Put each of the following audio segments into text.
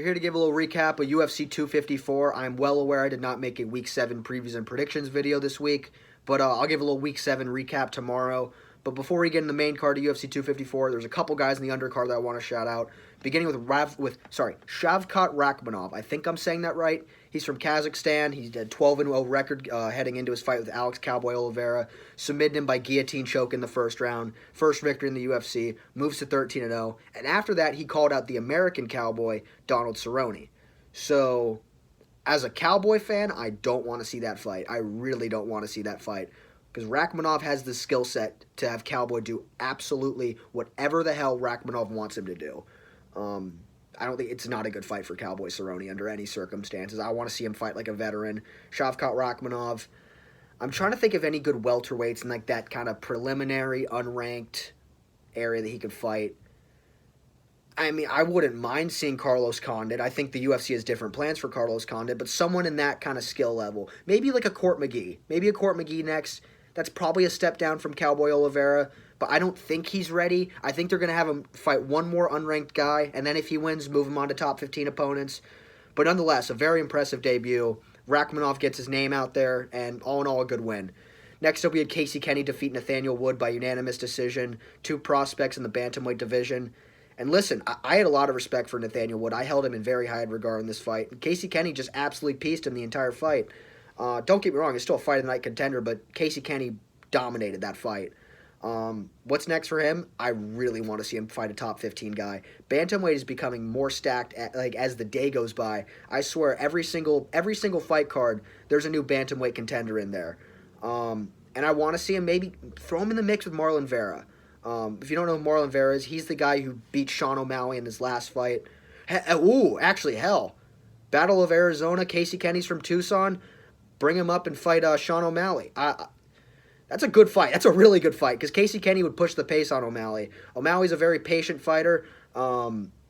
Here to give a little recap of UFC 254. I'm well aware I did not make a Week 7 previews and predictions video this week, but I'll give a little Week 7 recap tomorrow. But before we get in the main card of UFC 254, there's a couple guys in the undercard that I want to shout out. Beginning with Shavkat Rakhmonov. I think I'm saying that right. He's from Kazakhstan. He's a 12-0 record heading into his fight with Alex Cowboy Oliveira. Submitted him by guillotine choke in the first round. First victory in the UFC. Moves to 13-0. And after that, he called out the American Cowboy, Donald Cerrone. So, as a Cowboy fan, I don't want to see that fight. I really don't want to see that fight. Because Rakhmonov has the skill set to have Cowboy do absolutely whatever the hell Rakhmonov wants him to do. I don't think it's not a good fight for Cowboy Cerrone under any circumstances. I want to see him fight like a veteran. Shavkat Rakhmonov. I'm trying to think of any good welterweights in like that kind of preliminary, unranked area that he could fight. I mean, I wouldn't mind seeing Carlos Condit. I think the UFC has different plans for Carlos Condit, but someone in that kind of skill level. Maybe like a Court McGee. Maybe a Court McGee next. That's probably a step down from Cowboy Oliveira, but I don't think he's ready. I think they're going to have him fight one more unranked guy, and then if he wins, move him on to top 15 opponents. But nonetheless, a very impressive debut. Rakhmonov gets his name out there, and all in all, a good win. Next up, we had Casey Kenny defeat Nathaniel Wood by unanimous decision. Two prospects in the bantamweight division. And listen, I had a lot of respect for Nathaniel Wood. I held him in very high regard in this fight. And Casey Kenny just absolutely pieced him the entire fight. Don't get me wrong, it's still a fight of the night contender, but Casey Kenny dominated that fight. What's next for him? I really want to see him fight a top 15 guy. Bantamweight is becoming more stacked as the day goes by. I swear, every single fight card, there's a new bantamweight contender in there. And I want to see him maybe throw him in the mix with Marlon Vera. If you don't know who Marlon Vera is, he's the guy who beat Sean O'Malley in his last fight. Hell. Battle of Arizona, Casey Kenny's from Tucson. Bring him up and fight Sean O'Malley. That's a good fight. That's a really good fight because Casey Kenny would push the pace on O'Malley. O'Malley's a very patient fighter.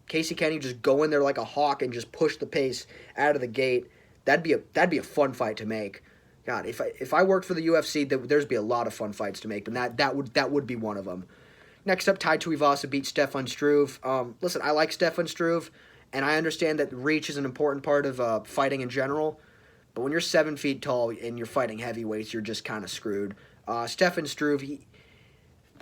Casey Kenny just go in there like a hawk and just push the pace out of the gate. That'd be a fun fight to make. God, if I worked for the UFC, there'd be a lot of fun fights to make, and that would be one of them. Next up, Tai Tuivasa beat Stefan Struve. Listen, I like Stefan Struve, and I understand that reach is an important part of fighting in general. But when you're 7 feet tall and you're fighting heavyweights, you're just kind of screwed. Stefan Struve,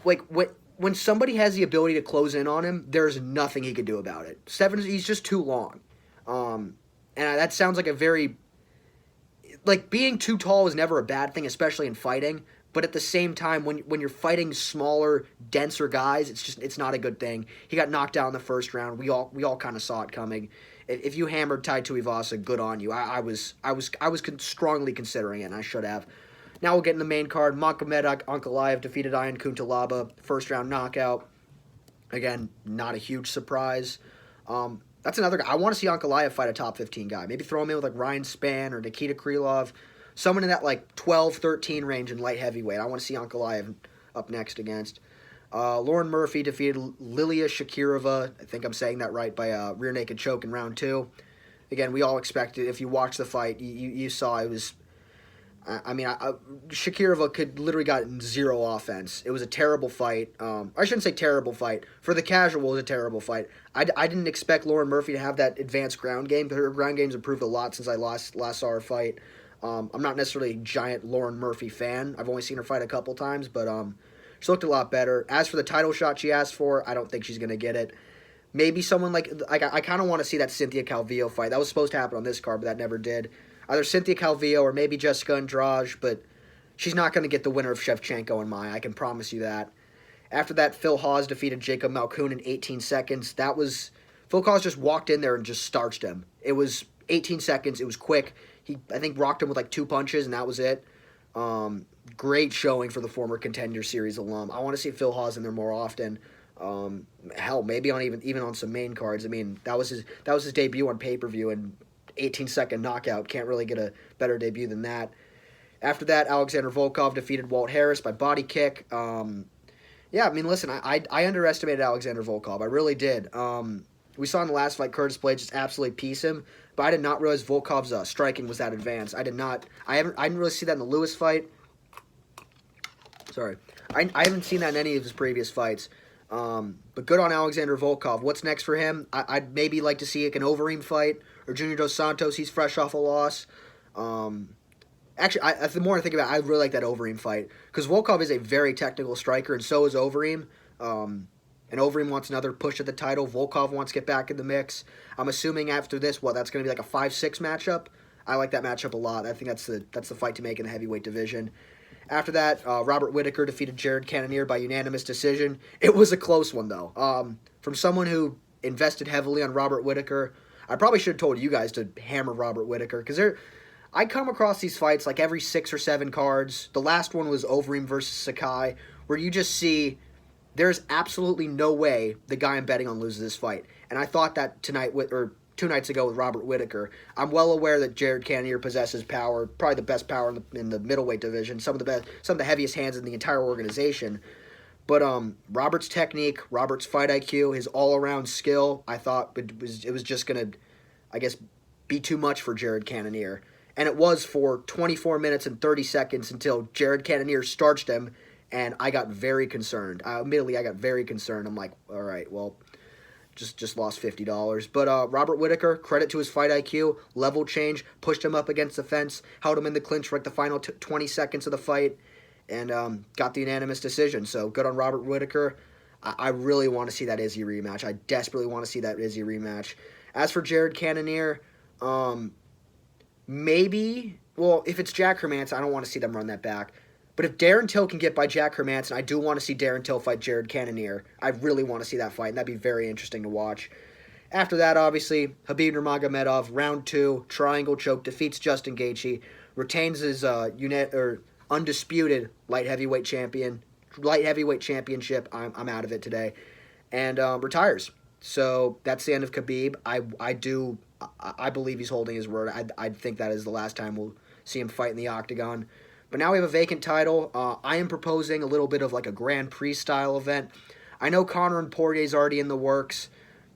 when somebody has the ability to close in on him, there's nothing he could do about it. He's just too long. And that sounds like a very... Like, being too tall is never a bad thing, especially in fighting. But at the same time, when you're fighting smaller, denser guys, it's not a good thing. He got knocked out in the first round. We all kind of saw it coming. If you hammered Tai Tuivasa, good on you. I was strongly considering it, and I should have. Now we'll get in the main card. Magomed Ankalaev defeated Ion Kuntalaba, first round knockout. Again, not a huge surprise. That's another guy. I want to see Ankalaev fight a top 15 guy. Maybe throw him in with like Ryan Spann or Nikita Krylov. Someone in that like 12-13 range in light heavyweight. I want to see Ankalaev up next against. Lauren Murphy defeated Lilia Shakirova. I think I'm saying that right, by a rear naked choke in round 2. Again, we all expected, if you watched the fight, you saw it was... Shakirova could literally got zero offense. It was a terrible fight. I shouldn't say terrible fight. For the casual, it was a terrible fight. I didn't expect Lauren Murphy to have that advanced ground game, but her ground game's improved a lot since I last saw her fight. I'm not necessarily a giant Lauren Murphy fan. I've only seen her fight a couple times, but she looked a lot better. As for the title shot she asked for, I don't think she's going to get it. Maybe someone like I kind of want to see that Cynthia Calvillo fight. That was supposed to happen on this card, but that never did. Either Cynthia Calvillo or maybe Jessica Andrade, but she's not going to get the winner of Shevchenko in my eye. I can promise you that. After that, Phil Hawes defeated Jacob Malkoun in 18 seconds. Phil Hawes just walked in there and just starched him. It was 18 seconds. It was quick. He, I think, rocked him with like 2 punches, and that was it. Great showing for the former Contender Series alum. I want to see Phil Hawes in there more often. Hell, maybe on even on some main cards. I mean, that was his debut on pay-per-view, and 18-second knockout. Can't really get a better debut than that. After that, Alexander Volkov defeated Walt Harris by body kick. Yeah, I mean, listen, I underestimated Alexander Volkov. I really did. We saw in the last fight Curtis Blades just absolutely piece him, but I did not realize Volkov's striking was that advanced. I didn't really see that in the Lewis fight. Sorry. I haven't seen that in any of his previous fights. But good on Alexander Volkov. What's next for him? I'd maybe like to see like an Overeem fight or Junior Dos Santos. He's fresh off a loss. Actually, the more I think about it, I really like that Overeem fight because Volkov is a very technical striker, and so is Overeem. And Overeem wants another push at the title. Volkov wants to get back in the mix. I'm assuming after this, that's going to be like a 5-6 matchup. I like that matchup a lot. I think that's the fight to make in the heavyweight division. After that, Robert Whittaker defeated Jared Cannonier by unanimous decision. It was a close one, though. From someone who invested heavily on Robert Whittaker, I probably should have told you guys to hammer Robert Whittaker because I come across these fights like every 6 or 7 cards. The last one was Overeem versus Sakai, where you just see there's absolutely no way the guy I'm betting on loses this fight. And I thought that tonight or 2 nights ago with Robert Whittaker. I'm well aware that Jared Cannonier possesses power, probably the best power in the middleweight division, some of the heaviest hands in the entire organization. But Robert's technique, Robert's fight IQ, his all-around skill, I thought it was just gonna, I guess, be too much for Jared Cannonier. And it was for 24 minutes and 30 seconds until Jared Cannonier starched him, and I got very concerned. Admittedly, I got very concerned. I'm like, all right, well, just lost $50. But Robert Whittaker, credit to his fight IQ, level change, pushed him up against the fence, held him in the clinch for like the final 20 seconds of the fight, and got the unanimous decision. So good on Robert Whittaker. I really want to see that Izzy rematch. I desperately want to see that Izzy rematch. As for Jared Cannonier, maybe, well, if it's Jack Hermanson, I don't want to see them run that back. But if Darren Till can get by Jack Hermanson, I do want to see Darren Till fight Jared Cannonier. I really want to see that fight, and that'd be very interesting to watch. After that, obviously, Khabib Nurmagomedov, round 2, triangle choke, defeats Justin Gaethje, retains his undisputed light heavyweight championship. I'm out of it today, and retires. So that's the end of Khabib. I believe he's holding his word. I think that is the last time we'll see him fight in the octagon. But now we have a vacant title. I am proposing a little bit of like a Grand Prix style event. I know Conor and Poirier's already in the works,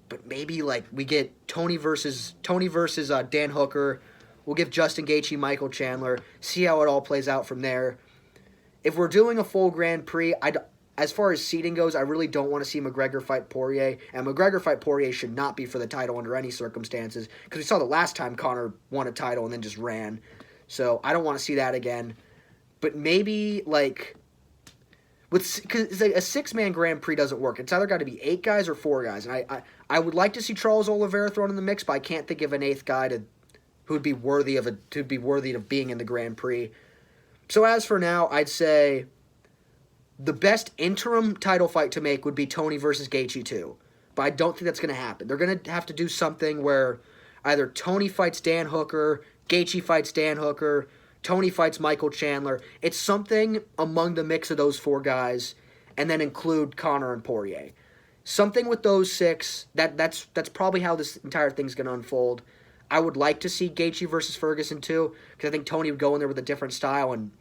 but maybe like we get Tony versus Dan Hooker. We'll give Justin Gaethje, Michael Chandler, see how it all plays out from there. If we're doing a full Grand Prix, as far as seeding goes, I really don't want to see McGregor fight Poirier. And McGregor fight Poirier should not be for the title under any circumstances, because we saw the last time Conor won a title and then just ran. So I don't want to see that again. But maybe, like, because a 6-man Grand Prix doesn't work. It's either got to be 8 guys or 4 guys. And I would like to see Charles Oliveira thrown in the mix, but I can't think of an 8th guy who'd be worthy of being in the Grand Prix. So as for now, I'd say the best interim title fight to make would be Tony versus Gaethje 2. But I don't think that's going to happen. They're going to have to do something where either Tony fights Dan Hooker, Gaethje fights Dan Hooker, Tony fights Michael Chandler. It's something among the mix of those 4 guys, and then include Conor and Poirier. Something with those 6. That's probably how this entire thing's going to unfold. I would like to see Gaethje versus Ferguson too, because I think Tony would go in there with a different style, and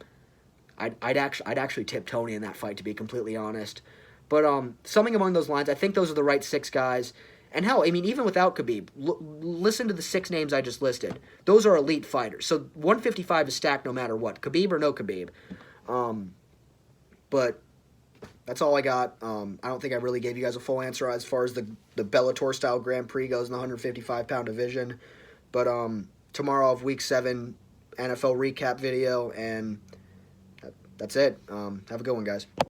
I'd actually tip Tony in that fight, to be completely honest. But something along those lines. I think those are the right 6 guys. And hell, I mean, even without Khabib, listen to the 6 names I just listed. Those are elite fighters. So 155 is stacked no matter what, Khabib or no Khabib. But that's all I got. I don't think I really gave you guys a full answer as far as the Bellator-style Grand Prix goes in the 155-pound division. But tomorrow I'll have Week 7 NFL recap video, and that's it. Have a good one, guys.